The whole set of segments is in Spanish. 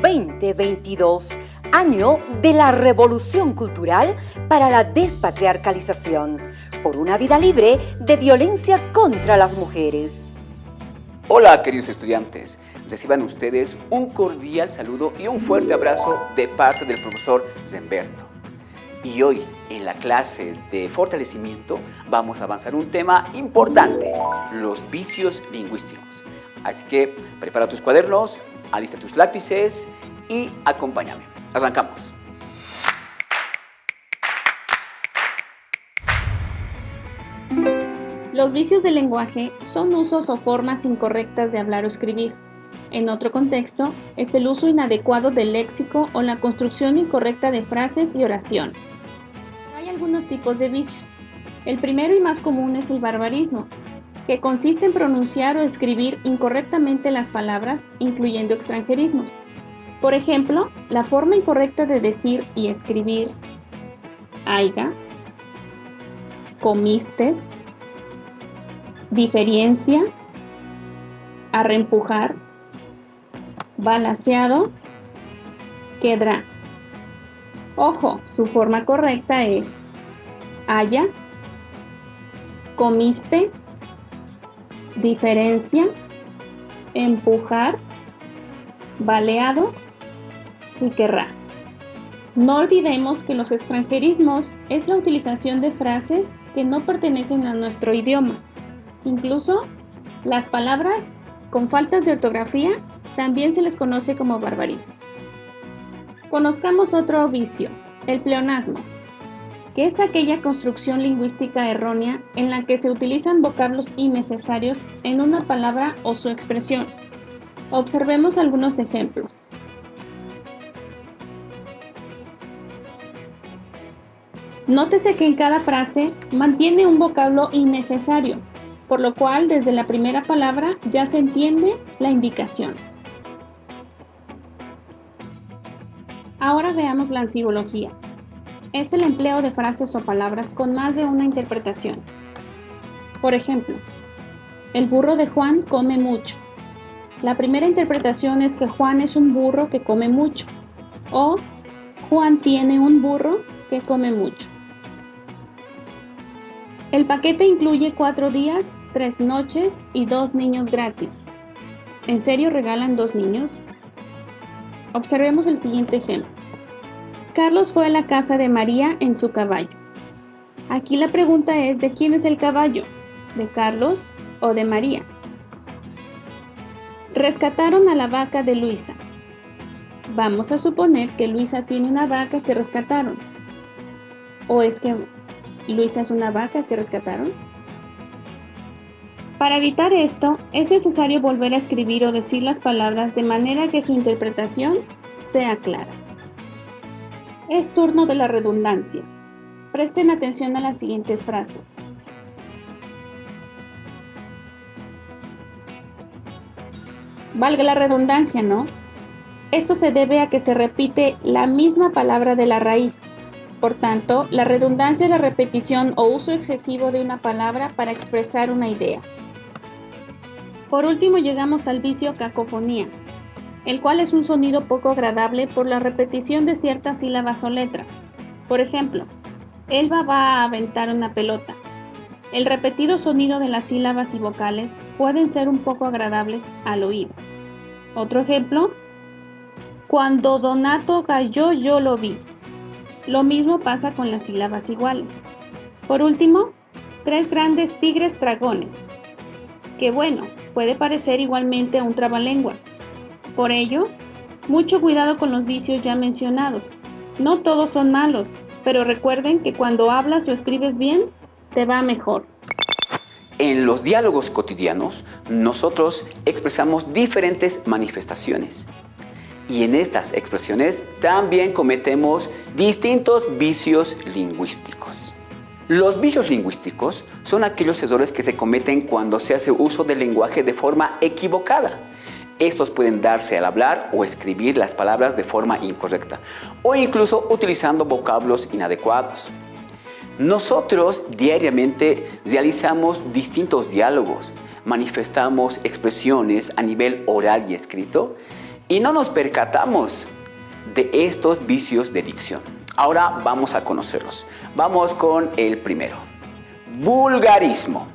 2022, año de la revolución cultural para la despatriarcalización, por una vida libre de violencia contra las mujeres. Hola queridos estudiantes, reciban ustedes un cordial saludo y un fuerte abrazo de parte del profesor Zemberto. Y hoy, en la clase de fortalecimiento, vamos a avanzar un tema importante, los vicios lingüísticos. Así que prepara tus cuadernos, alista tus lápices y acompáñame. Arrancamos. Los vicios del lenguaje son usos o formas incorrectas de hablar o escribir. En otro contexto, es el uso inadecuado del léxico o la construcción incorrecta de frases y oraciones. Hay algunos tipos de vicios. El primero y más común es el barbarismo, que consiste en pronunciar o escribir incorrectamente las palabras, incluyendo extranjerismos. Por ejemplo, la forma incorrecta de decir y escribir aiga, comistes, diferencia, arrempujar, balaceado, quedrá. Ojo, su forma correcta es haya, comiste, diferencia, empujar, baleado y querrá. No olvidemos que los extranjerismos es la utilización de frases que no pertenecen a nuestro idioma. Incluso las palabras con faltas de ortografía también se les conoce como barbarismo. Conozcamos otro vicio, el pleonasmo, que es aquella construcción lingüística errónea en la que se utilizan vocablos innecesarios en una palabra o su expresión. Observemos algunos ejemplos. Nótese que en cada frase mantiene un vocablo innecesario, por lo cual desde la primera palabra ya se entiende la indicación. Ahora veamos la ansibología. Es el empleo de frases o palabras con más de una interpretación. Por ejemplo, el burro de Juan come mucho. La primera interpretación es que Juan es un burro que come mucho, o Juan tiene un burro que come mucho. El paquete incluye 4 días, 3 noches y 2 niños gratis. ¿En serio regalan 2 niños? Observemos el siguiente ejemplo. Carlos fue a la casa de María en su caballo. Aquí la pregunta es: ¿de quién es el caballo? ¿De Carlos o de María? Rescataron a la vaca de Luisa. Vamos a suponer que Luisa tiene una vaca que rescataron. ¿O es que Luisa es una vaca que rescataron? Para evitar esto, es necesario volver a escribir o decir las palabras de manera que su interpretación sea clara. Es turno de la redundancia. Presten atención a las siguientes frases. Valga la redundancia, ¿no? Esto se debe a que se repite la misma palabra de la raíz. Por tanto, la redundancia es la repetición o uso excesivo de una palabra para expresar una idea. Por último, llegamos al vicio cacofonía, el cual es un sonido poco agradable por la repetición de ciertas sílabas o letras. Por ejemplo, Elba va a aventar una pelota. El repetido sonido de las sílabas y vocales pueden ser un poco agradables al oído. Otro ejemplo, cuando Donato cayó yo lo vi. Lo mismo pasa con las sílabas iguales. Por último, 3 grandes tigres dragones, que bueno, puede parecer igualmente a un trabalenguas. Por ello, mucho cuidado con los vicios ya mencionados. No todos son malos, pero recuerden que cuando hablas o escribes bien, te va mejor. En los diálogos cotidianos, nosotros expresamos diferentes manifestaciones. Y en estas expresiones también cometemos distintos vicios lingüísticos. Los vicios lingüísticos son aquellos errores que se cometen cuando se hace uso del lenguaje de forma equivocada. Estos pueden darse al hablar o escribir las palabras de forma incorrecta, o incluso utilizando vocablos inadecuados. Nosotros diariamente realizamos distintos diálogos, manifestamos expresiones a nivel oral y escrito, y no nos percatamos de estos vicios de dicción. Ahora vamos a conocerlos. Vamos con el primero. Vulgarismo.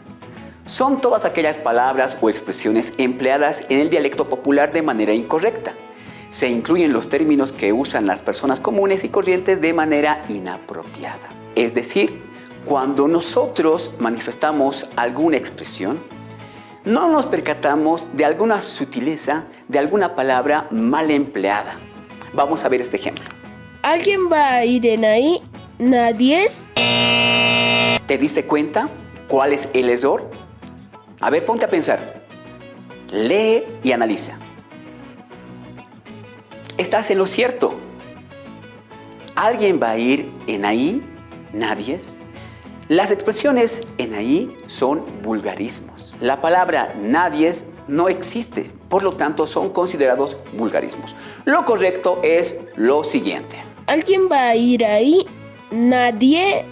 Son todas aquellas palabras o expresiones empleadas en el dialecto popular de manera incorrecta. Se incluyen los términos que usan las personas comunes y corrientes de manera inapropiada. Es decir, cuando nosotros manifestamos alguna expresión, no nos percatamos de alguna sutileza, de alguna palabra mal empleada. Vamos a ver este ejemplo. ¿Alguien va a ir en ahí? ¿Nadie es? ¿Te diste cuenta cuál es el error? A ver, ponte a pensar. Lee y analiza. Estás en lo cierto. ¿Alguien va a ir en ahí? ¿Nadie es? Las expresiones en ahí son vulgarismos. La palabra nadie no existe, por lo tanto son considerados vulgarismos. Lo correcto es lo siguiente. ¿Alguien va a ir ahí? ¿Nadie?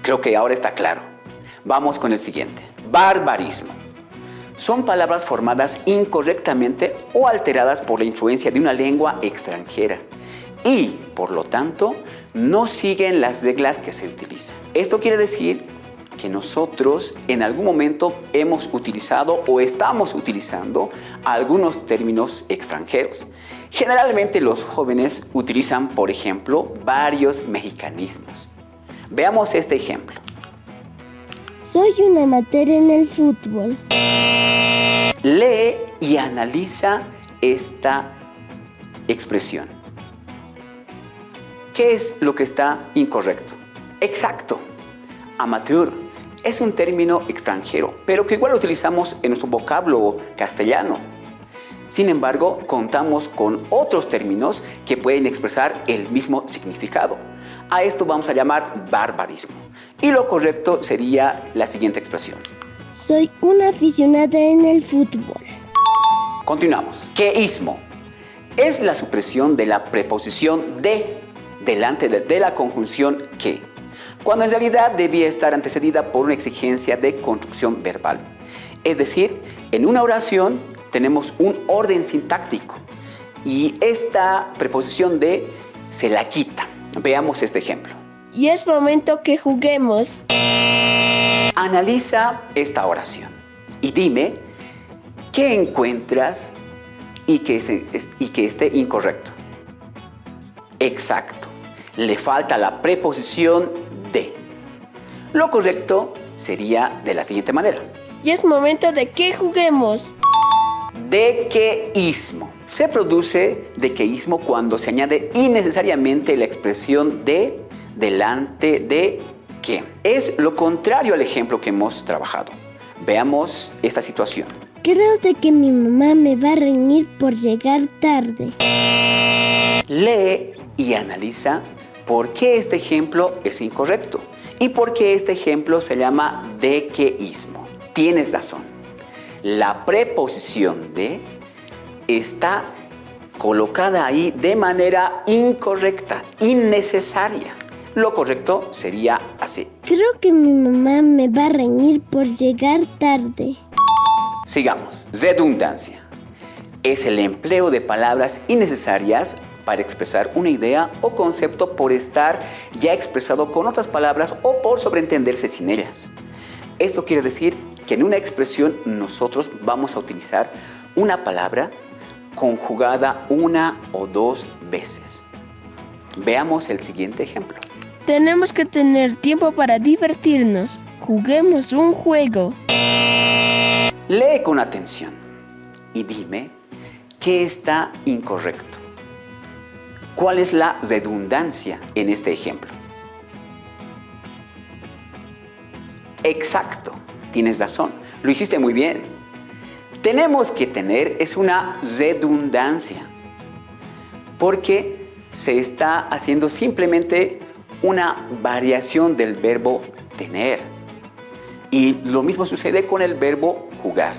Creo que ahora está claro. Vamos con el siguiente. Barbarismo. Son palabras formadas incorrectamente o alteradas por la influencia de una lengua extranjera y, por lo tanto, no siguen las reglas que se utilizan. Esto quiere decir que nosotros en algún momento hemos utilizado o estamos utilizando algunos términos extranjeros. Generalmente los jóvenes utilizan, por ejemplo, varios mexicanismos. Veamos este ejemplo. Soy un amateur en el fútbol. Lee y analiza esta expresión. ¿Qué es lo que está incorrecto? Exacto. Amateur es un término extranjero, pero que igual lo utilizamos en nuestro vocablo castellano. Sin embargo, contamos con otros términos que pueden expresar el mismo significado. A esto vamos a llamar barbarismo. Y lo correcto sería la siguiente expresión. Soy una aficionada en el fútbol. Continuamos. Queísmo es la supresión de la preposición de delante de la conjunción que, cuando en realidad debía estar antecedida por una exigencia de construcción verbal. Es decir, en una oración tenemos un orden sintáctico y esta preposición de se la quita. Veamos este ejemplo. Y es momento que juguemos. Analiza esta oración y dime qué encuentras y que esté incorrecto. Exacto, le falta la preposición de. Lo correcto sería de la siguiente manera. Y es momento de que juguemos. Dequeísmo. Se produce dequeísmo cuando se añade innecesariamente la expresión de delante de que. Es lo contrario al ejemplo que hemos trabajado. Veamos esta situación. Creo de que mi mamá me va a reñir por llegar tarde. Lee y analiza por qué este ejemplo es incorrecto y por qué este ejemplo se llama dequeísmo. Tienes razón. La preposición de está colocada ahí de manera incorrecta, innecesaria. Lo correcto sería así. Creo que mi mamá me va a reñir por llegar tarde. Sigamos. Redundancia. Es el empleo de palabras innecesarias para expresar una idea o concepto por estar ya expresado con otras palabras o por sobreentenderse sin ellas. Esto quiere decir que en una expresión nosotros vamos a utilizar una palabra conjugada una o dos veces. Veamos el siguiente ejemplo. Tenemos que tener tiempo para divertirnos. Juguemos un juego. Lee con atención y dime qué está incorrecto. ¿Cuál es la redundancia en este ejemplo? Exacto, tienes razón, lo hiciste muy bien. Tenemos que tener es una redundancia, porque se está haciendo simplemente una variación del verbo tener. Y lo mismo sucede con el verbo jugar.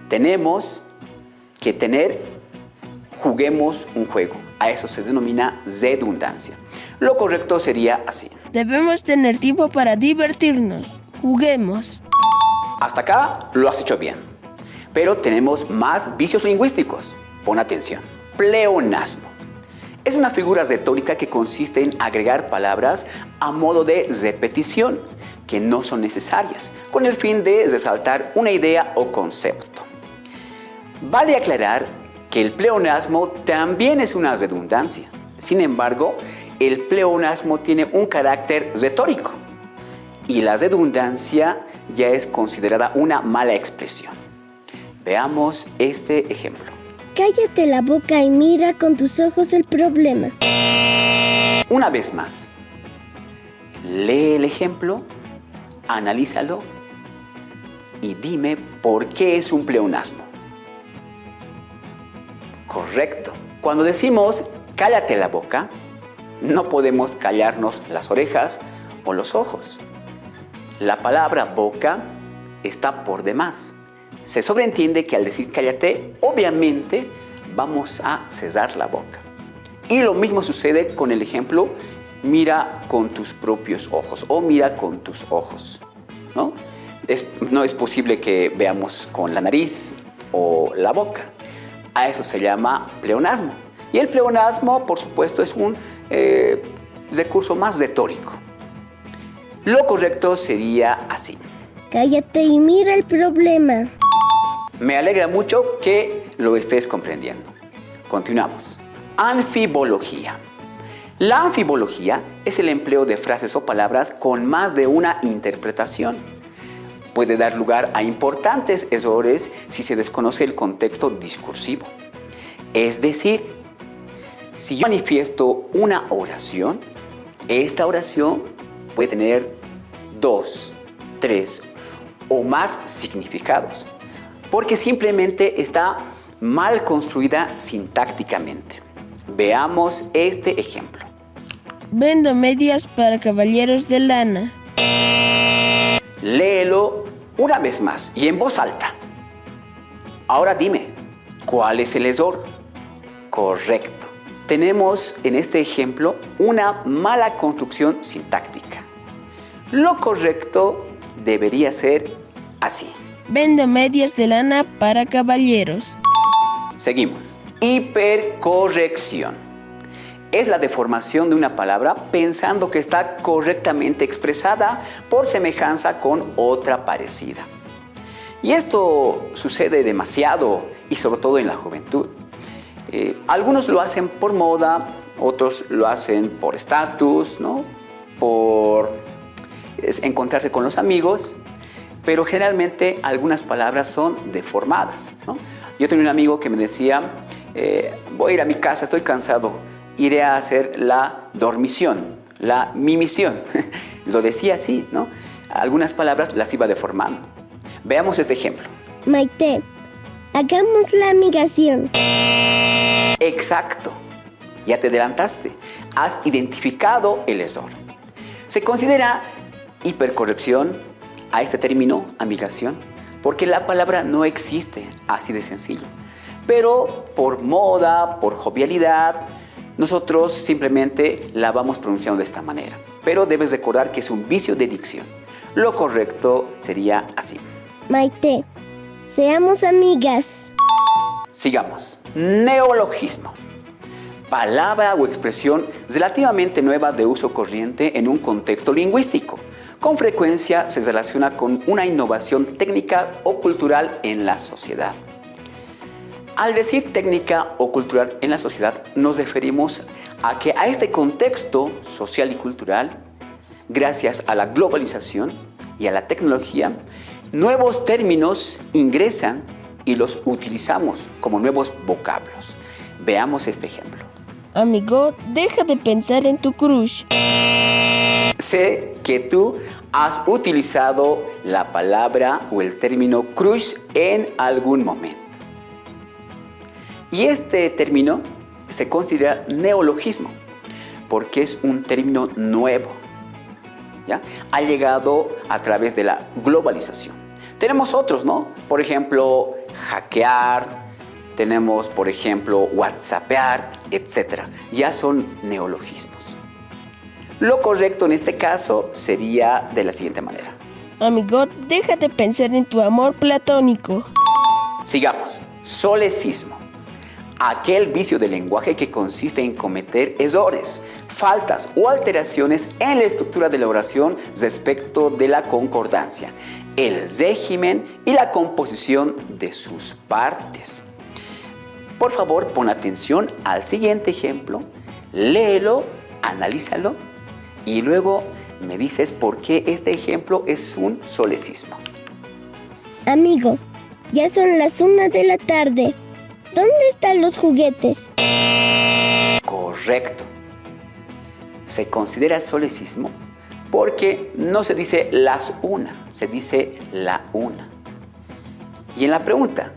Tenemos que tener, juguemos un juego. A eso se denomina redundancia. Lo correcto sería así. Debemos tener tiempo para divertirnos. Juguemos. Hasta acá lo has hecho bien. Pero tenemos más vicios lingüísticos. Pon atención. Pleonasmo. Es una figura retórica que consiste en agregar palabras a modo de repetición que no son necesarias, con el fin de resaltar una idea o concepto. Vale aclarar que el pleonasmo también es una redundancia. Sin embargo, el pleonasmo tiene un carácter retórico y la redundancia ya es considerada una mala expresión. Veamos este ejemplo. Cállate la boca y mira con tus ojos el problema. Una vez más, lee el ejemplo, analízalo y dime por qué es un pleonasmo. Correcto. Cuando decimos cállate la boca, no podemos callarnos las orejas o los ojos. La palabra boca está por demás. Se sobreentiende que al decir cállate, obviamente vamos a cerrar la boca. Y lo mismo sucede con el ejemplo mira con tus propios ojos o mira con tus ojos, ¿no? No es posible que veamos con la nariz o la boca. A eso se llama pleonasmo. Y el pleonasmo, por supuesto, es un recurso más retórico. Lo correcto sería así. Cállate y mira el problema. Me alegra mucho que lo estés comprendiendo. Continuamos. Anfibología. La anfibología es el empleo de frases o palabras con más de una interpretación. Puede dar lugar a importantes errores si se desconoce el contexto discursivo. Es decir, si yo manifiesto una oración, esta oración puede tener 2, 3 o más significados, porque simplemente está mal construida sintácticamente. Veamos este ejemplo. Vendo medias para caballeros de lana. Léelo una vez más y en voz alta. Ahora dime, ¿cuál es el error? Correcto. Tenemos en este ejemplo una mala construcción sintáctica. Lo correcto debería ser así. Vendo medias de lana para caballeros. Seguimos. Hipercorrección. Es la deformación de una palabra pensando que está correctamente expresada por semejanza con otra parecida. Y esto sucede demasiado y sobre todo en la juventud. Algunos lo hacen por moda, otros lo hacen por estatus, ¿no? Por encontrarse con los amigos, pero generalmente algunas palabras son deformadas, ¿no? Yo tenía un amigo que me decía, voy a ir a mi casa, estoy cansado, iré a hacer la dormición, la mimisión. Lo decía así, ¿no? Algunas palabras las iba deformando. Veamos este ejemplo. Maite, hagamos la migración. Exacto. Ya te adelantaste. Has identificado el error. Se considera hipercorrección a este término, amigación, porque la palabra no existe, así de sencillo. Pero por moda, por jovialidad, nosotros simplemente la vamos pronunciando de esta manera. Pero debes recordar que es un vicio de dicción. Lo correcto sería así. Maite, seamos amigas. Sigamos. Neologismo. Palabra o expresión relativamente nueva de uso corriente en un contexto lingüístico. Con frecuencia se relaciona con una innovación técnica o cultural en la sociedad. Al decir técnica o cultural en la sociedad, nos referimos a que a este contexto social y cultural, gracias a la globalización y a la tecnología, nuevos términos ingresan y los utilizamos como nuevos vocablos. Veamos este ejemplo. Amigo, deja de pensar en tu crush. Sé que tú has utilizado la palabra o el término crush en algún momento. Y este término se considera neologismo porque es un término nuevo, ¿ya? Ha llegado a través de la globalización. Tenemos otros, ¿no? Por ejemplo, hackear, tenemos, por ejemplo, whatsappear, etc. Ya son neologismos. Lo correcto en este caso sería de la siguiente manera. Amigo, deja de pensar en tu amor platónico. Sigamos. Solecismo. aquel vicio del lenguaje que consiste en cometer errores, faltas o alteraciones en la estructura de la oración respecto de la concordancia, el régimen y la composición de sus partes. Por favor, pon atención al siguiente ejemplo, léelo, analízalo y luego me dices por qué este ejemplo es un solecismo. Amigo, ya son las 1 de la tarde. ¿Dónde están los juguetes? Correcto. Se considera solecismo porque no se dice las 1, se dice la 1. Y en la pregunta,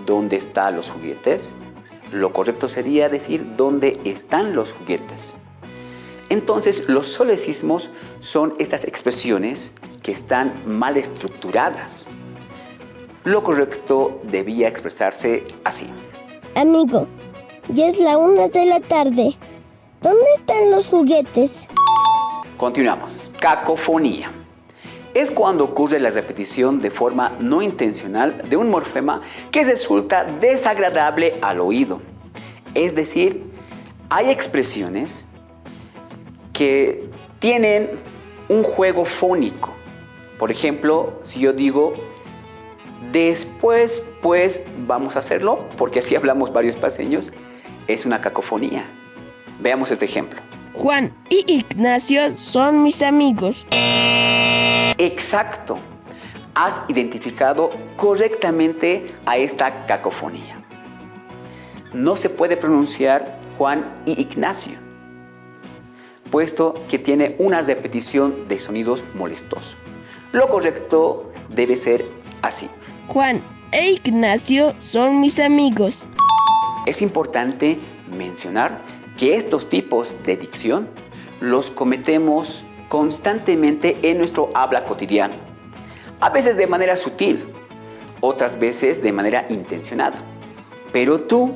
¿dónde están los juguetes? Lo correcto sería decir ¿dónde están los juguetes? Entonces, los solecismos son estas expresiones que están mal estructuradas. Lo correcto debía expresarse así. Amigo, ya es la 1 de la tarde. ¿Dónde están los juguetes? Continuamos. Cacofonía. Es cuando ocurre la repetición de forma no intencional de un morfema que resulta desagradable al oído. Es decir, hay expresiones que tienen un juego fónico. Por ejemplo, si yo digo, después pues vamos a hacerlo, porque así hablamos varios paseños, es una cacofonía. Veamos este ejemplo. Juan y Ignacio son mis amigos. Exacto. Has identificado correctamente a esta cacofonía. No se puede pronunciar Juan y Ignacio, puesto que tiene una repetición de sonidos molestosos. Lo correcto debe ser así. Juan e Ignacio son mis amigos. Es importante mencionar que estos tipos de dicción los cometemos constantemente en nuestro habla cotidiano, a veces de manera sutil, otras veces de manera intencionada, pero tú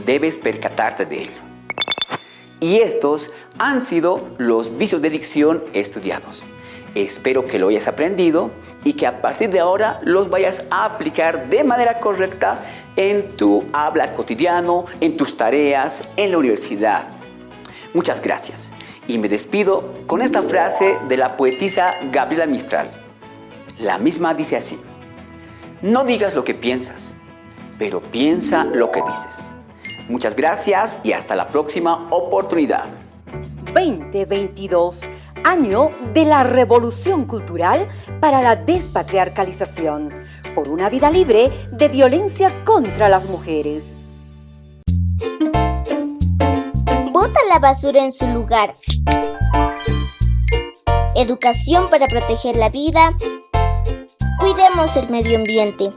debes percatarte de ello. Y estos han sido los vicios de dicción estudiados. Espero que lo hayas aprendido y que a partir de ahora los vayas a aplicar de manera correcta en tu habla cotidiano, en tus tareas, en la universidad. Muchas gracias. Y me despido con esta frase de la poetisa Gabriela Mistral. La misma dice así: no digas lo que piensas, pero piensa lo que dices. Muchas gracias y hasta la próxima oportunidad. 2022, año de la Revolución Cultural para la Despatriarcalización, por una vida libre de violencia contra las mujeres. Bota la basura en su lugar. Educación para proteger la vida. Cuidemos el medio ambiente.